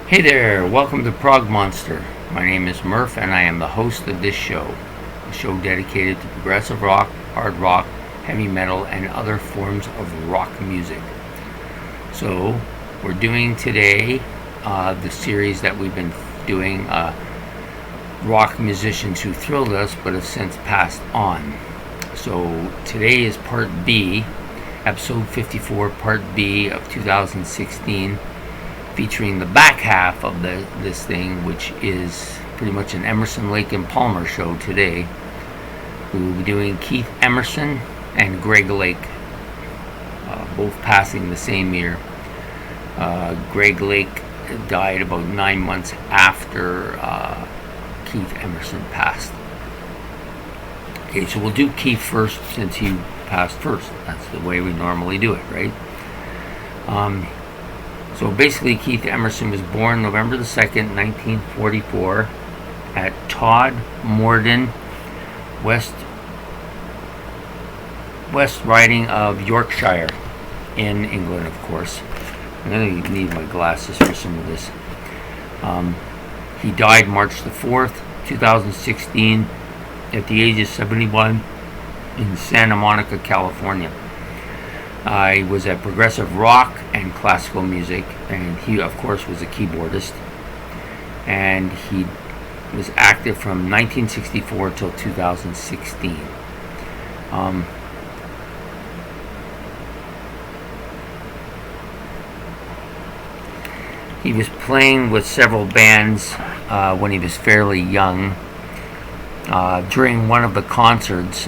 Hey there, welcome to Prog Monster. My name is Murph and I am the host of this show, a show dedicated to progressive rock, hard rock, heavy metal, and other forms of rock music. So, we're doing today the series that we've been doing, rock musicians who thrilled us but have since passed on. So, today is part B, episode 54, part B of 2016. Featuring the back half of this thing, which is pretty much an Emerson, Lake and Palmer show today. We will be doing Kieth Emerson and Greg Lake, both passing the same year. Greg Lake died about 9 months after Kieth Emerson passed. Okay, so we'll do Kieth first since he passed first. That's the way we normally do it, right? So basically, Kieth Emerson was born November the 2nd, 1944, at Todd Morden, West Riding of Yorkshire, in England, of course. I'm going to need my glasses for some of this. He died March the 4th, 2016, at the age of 71, in Santa Monica, California. He was a progressive rock and classical music, and he, of course, was a keyboardist. And he was active from 1964 till 2016. He was playing with several bands when he was fairly young. During one of the concerts,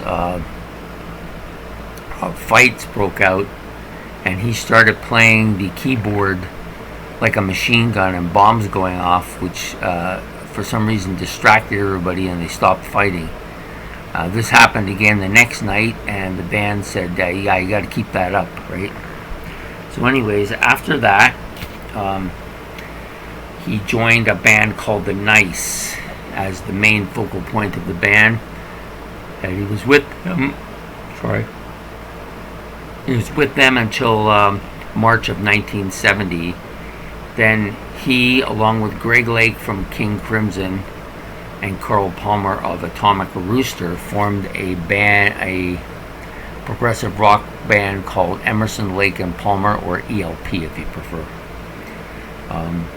fights broke out, and he started playing the keyboard like a machine gun and bombs going off, which for some reason distracted everybody and they stopped fighting. This happened again the next night, and the band said, yeah, you got to keep that up, right? So anyways, after that, he joined a band called The Nice as the main focal point of the band, and he was with them. He was with them until March of 1970. Then he, along with Greg Lake from King Crimson and Carl Palmer of Atomic Rooster, formed a progressive rock band called Emerson, Lake and Palmer, or ELP if you prefer.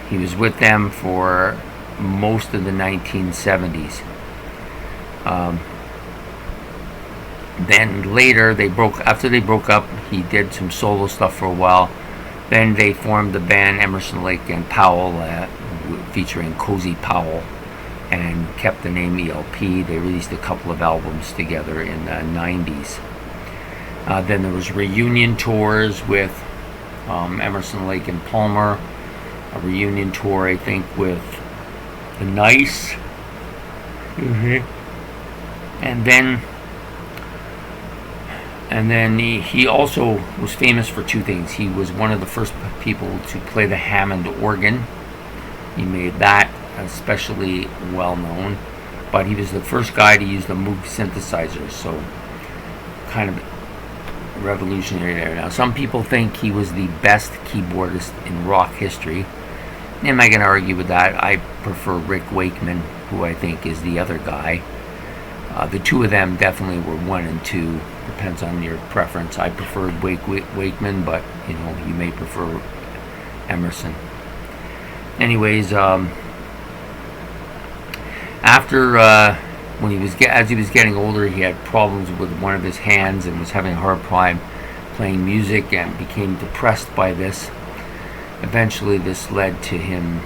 He was with them for most of the 1970s. Then later, after they broke up, he did some solo stuff for a while. Then they formed the band Emerson, Lake and Powell, featuring Cozy Powell, and kept the name ELP. They released a couple of albums together in the 90s. Then there was reunion tours with Emerson, Lake and Palmer, a reunion tour, I think, with The Nice. And then he also was famous for two things. He was one of the first people to play the Hammond organ. He made that especially well known. But he was the first guy to use the Moog synthesizer, so kind of revolutionary there. Now, some people think he was the best keyboardist in rock history. I'm not going to argue with that. I prefer Rick Wakeman, who I think is the other guy. The two of them definitely were 1 and 2. Depends on your preference. I preferred Wakeman, but you may prefer Emerson. Anyways, after as he was getting older, he had problems with one of his hands and was having a hard time playing music and became depressed by this. Eventually, this led to him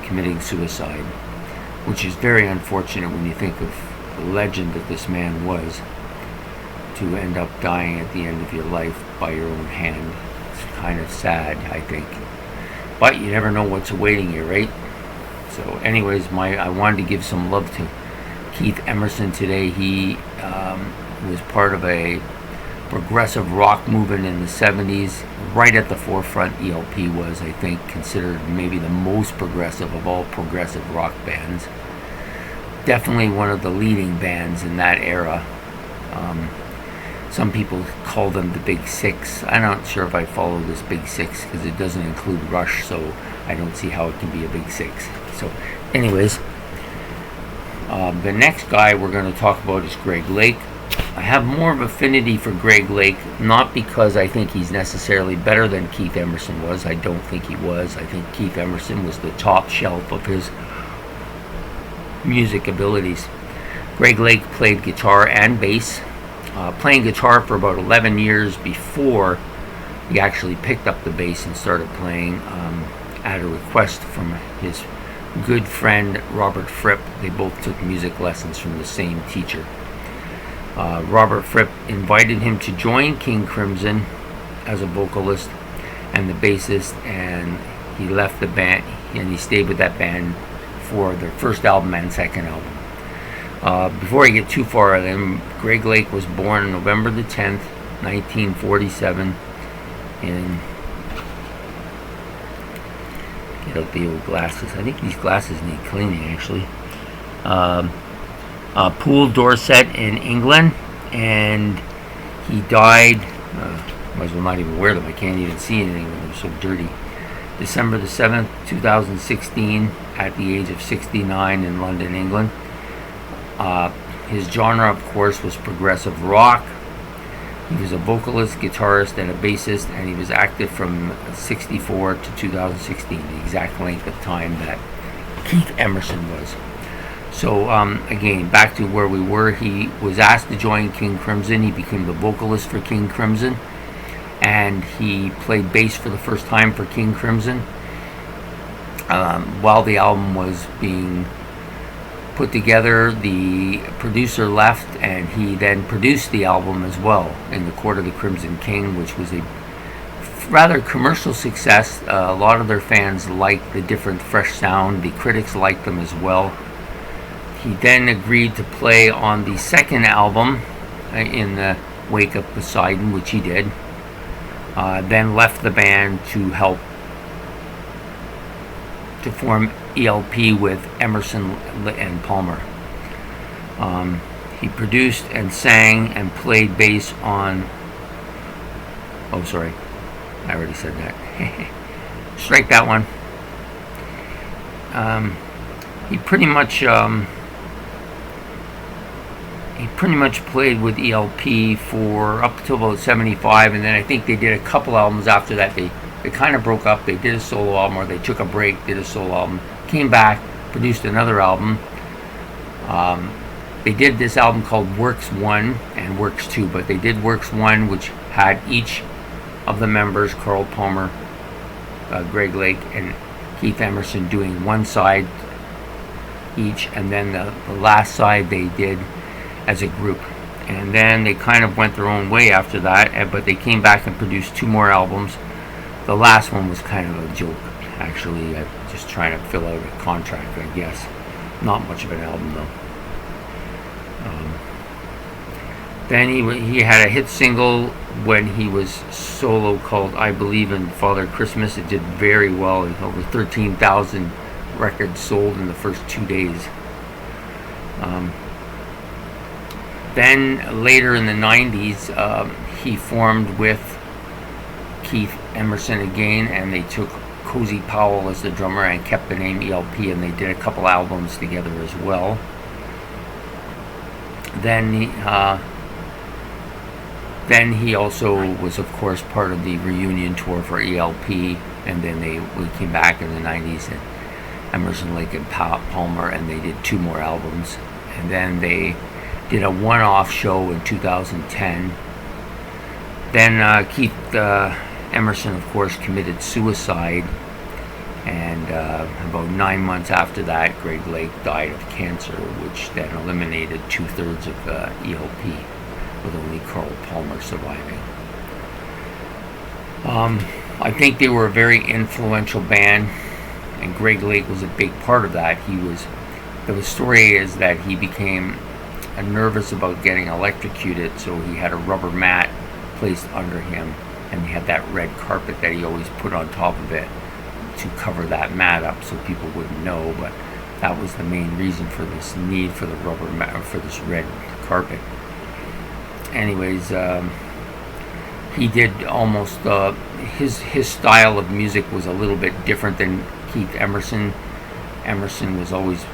committing suicide, which is very unfortunate when you think of the legend that this man was, to end up dying at the end of your life by your own hand. It's kind of sad, I think. But you never know what's awaiting you, right? So anyways, I wanted to give some love to Kieth Emerson today. He was part of a progressive rock movement in the 70s. Right at the forefront, ELP was, I think, considered maybe the most progressive of all progressive rock bands. Definitely one of the leading bands in that era. Some people call them the Big Six. I'm not sure if I follow this Big Six because it doesn't include Rush, so I don't see how it can be a Big Six. So, anyways, the next guy we're going to talk about is Greg Lake. I have more of affinity for Greg Lake, not because I think he's necessarily better than Kieth Emerson was. I don't think he was. I think Kieth Emerson was the top shelf of his music abilities. Greg Lake played guitar and bass, playing guitar for about 11 years before he actually picked up the bass and started playing at a request from his good friend Robert Fripp. They both took music lessons from the same teacher. Robert Fripp invited him to join King Crimson as a vocalist and the bassist, and he left the band and he stayed with that band for their first album and second album. Before I get too far, Greg Lake was born on November the 10th, 1947 in, get out the old glasses. I think these glasses need cleaning actually. Poole, Dorset in England, and he died, might as well not even wear them, I can't even see anything when they're so dirty, December the 7th, 2016, at the age of 69 in London, England. His genre, of course, was progressive rock. He was a vocalist, guitarist, and a bassist, and he was active from 64 to 2016, the exact length of time that Kieth Emerson was. So, again, back to where we were, he was asked to join King Crimson. He became the vocalist for King Crimson, and he played bass for the first time for King Crimson. While the album was being put together, the producer left, and he then produced the album as well, In the Court of the Crimson King, which was a rather commercial success. A lot of their fans liked the different, fresh sound. The critics liked them as well. He then agreed to play on the second album, In the Wake of Poseidon, which he did. Then left the band to help to form ELP with Emerson and Palmer. He produced and sang and played bass on... Oh, sorry. I already said that. Strike that one. He pretty much played with ELP for up to about 75, and then I think they did a couple albums after that. They kind of broke up. They did a solo album, or they took a break, did a solo album, came back, produced another album. They did this album called Works 1 and Works 2, but they did Works 1, which had each of the members, Carl Palmer, Greg Lake, and Kieth Emerson, doing one side each, and then the last side they did as a group. And then they kind of went their own way after that, but they came back and produced two more albums. The last one was kind of a joke, actually, just trying to fill out a contract, I guess. Not much of an album, though. Then he had a hit single when he was solo called I Believe in Father Christmas. It did very well. Over 13,000 records sold in the first 2 days. Then later in the 90s, he formed with Kieth Emerson again, and they took Cozy Powell as the drummer and kept the name ELP, and they did a couple albums together as well. Then he also was, of course, part of the reunion tour for ELP, and then we came back in the 90s, and Emerson, Lake, and Palmer, and they did two more albums. And then they did a one-off show in 2010. Then Kieth Emerson, of course, committed suicide, and about 9 months after that, Greg Lake died of cancer, which then eliminated 2/3 of ELP, with only Carl Palmer surviving. I think they were a very influential band, and Greg Lake was a big part of that. The story is that he became nervous about getting electrocuted, so he had a rubber mat placed under him, and he had that red carpet that he always put on top of it to cover that mat up so people wouldn't know, but that was the main reason for this need for the rubber mat, for this red carpet. anyways, he did almost his style of music was a little bit different than Kieth Emerson. Emerson was always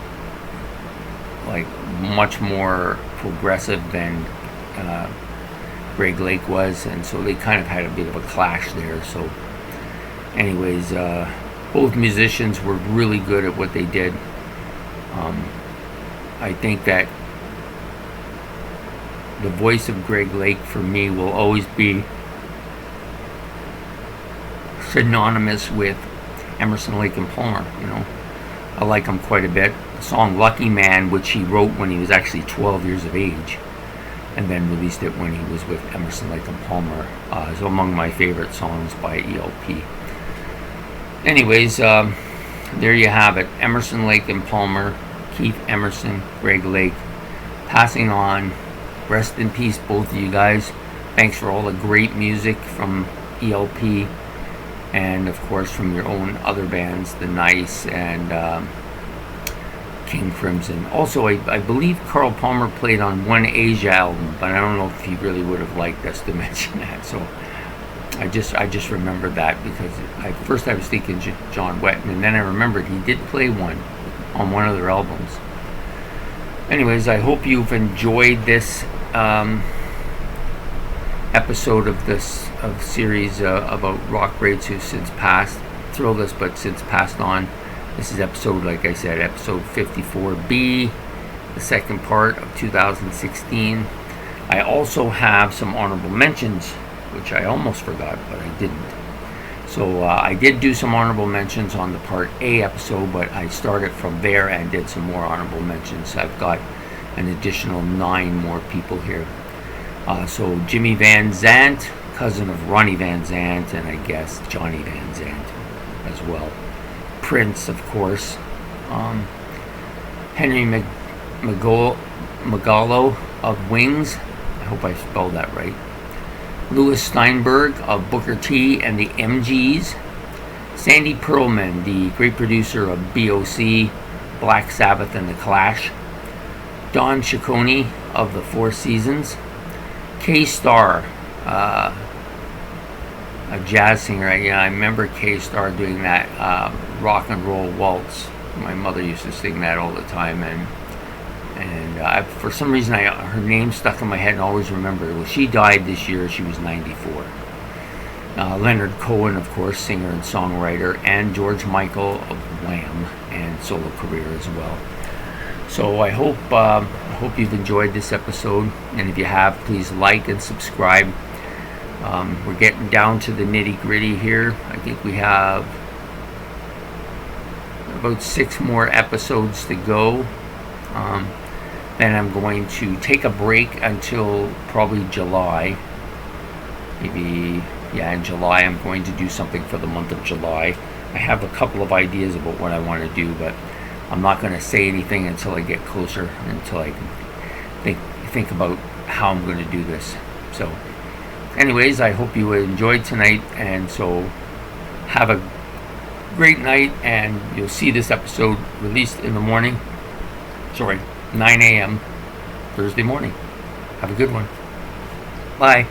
like much more progressive than Greg Lake was, and so they kind of had a bit of a clash there. So anyways, both musicians were really good at what they did. I think that the voice of Greg Lake for me will always be synonymous with Emerson, Lake and Palmer. I like him quite a bit. The song Lucky Man, which he wrote when he was actually 12 years of age and then released it when he was with Emerson, Lake and Palmer, is among my favorite songs by ELP. Anyways, there you have it. Emerson, Lake and Palmer, Kieth Emerson, Greg Lake, passing on. Rest in peace, both of you guys. Thanks for all the great music from ELP, and of course from your own other bands, The Nice and King Crimson. Also, I believe Carl Palmer played on one Asia album, but I don't know if he really would have liked us to mention that. So I just remembered that because first I was thinking John Wetton, and then I remembered he did play one on one of their albums. Anyways, I hope you've enjoyed this episode of this series about rock greats who've since passed. Thrillist, but since passed on. This is episode, like I said, episode 54B, the second part of 2016. I also have some honorable mentions, which I almost forgot, but I didn't. So I did do some honorable mentions on the Part A episode, but I started from there and did some more honorable mentions. I've got an additional 9 more people here. So Jimmy Van Zandt, cousin of Ronnie Van Zant, and I guess Johnny Van Zant as well. Prince, of course. Henry Magallo of Wings. I hope I spelled that right. Louis Steinberg of Booker T and the MGs. Sandy Pearlman, the great producer of BOC, Black Sabbath and the Clash. Don Ciccone of the Four Seasons. K-Star, a jazz singer. Yeah, I remember K-Star doing that rock and roll waltz. My mother used to sing that all the time, and for some reason her name stuck in my head and I always remember it. Well, she died this year. She was 94. Leonard Cohen, of course, singer and songwriter, and George Michael of Wham, and solo career as well. So I hope you've enjoyed this episode, and if you have, please like and subscribe. We're getting down to the nitty-gritty here. I think we have about 6 more episodes to go. Then I'm going to take a break until probably July. Maybe, in July I'm going to do something for the month of July. I have a couple of ideas about what I want to do, but I'm not going to say anything until I get closer, until I can think about how I'm going to do this. So anyways, I hope you enjoyed tonight, and so have a great night, and you'll see this episode released in the morning. 9 a.m. Thursday morning. Have a good one. Bye.